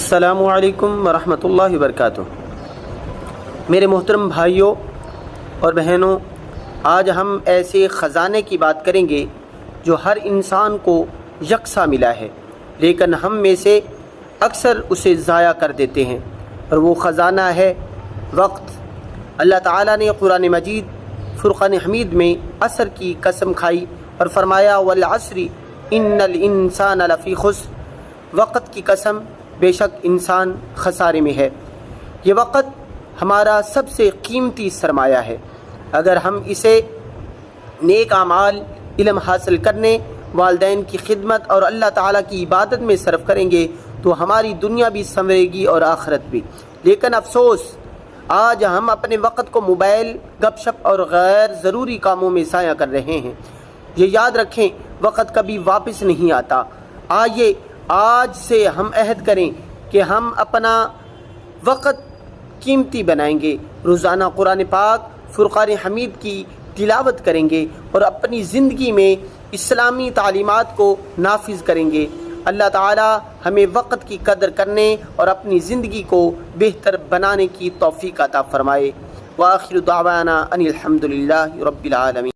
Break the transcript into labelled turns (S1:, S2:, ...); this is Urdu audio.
S1: السلام علیکم ورحمۃ اللہ وبرکاتہ۔ میرے محترم بھائیوں اور بہنوں، آج ہم ایسے خزانے کی بات کریں گے جو ہر انسان کو یکساں ملا ہے، لیکن ہم میں سے اکثر اسے ضائع کر دیتے ہیں، اور وہ خزانہ ہے وقت۔ اللہ تعالیٰ نے قرآن مجید فرقان حمید میں عصر کی قسم کھائی اور فرمایا والعصر ان الانسان لفی خسر، وقت کی قسم، بے شک انسان خسارے میں ہے۔ یہ وقت ہمارا سب سے قیمتی سرمایہ ہے۔ اگر ہم اسے نیک اعمال، علم حاصل کرنے، والدین کی خدمت اور اللہ تعالیٰ کی عبادت میں صرف کریں گے تو ہماری دنیا بھی سنورے گی اور آخرت بھی۔ لیکن افسوس، آج ہم اپنے وقت کو موبائل، گپ شپ اور غیر ضروری کاموں میں ضائع کر رہے ہیں۔ یہ یاد رکھیں، وقت کبھی واپس نہیں آتا۔ آئیے آج سے ہم عہد کریں کہ ہم اپنا وقت قیمتی بنائیں گے، روزانہ قرآن پاک فرقان حمید کی تلاوت کریں گے اور اپنی زندگی میں اسلامی تعلیمات کو نافذ کریں گے۔ اللہ تعالی ہمیں وقت کی قدر کرنے اور اپنی زندگی کو بہتر بنانے کی توفیق عطا فرمائے۔ وآخر دعوانا ان الحمد للہ رب العالمین۔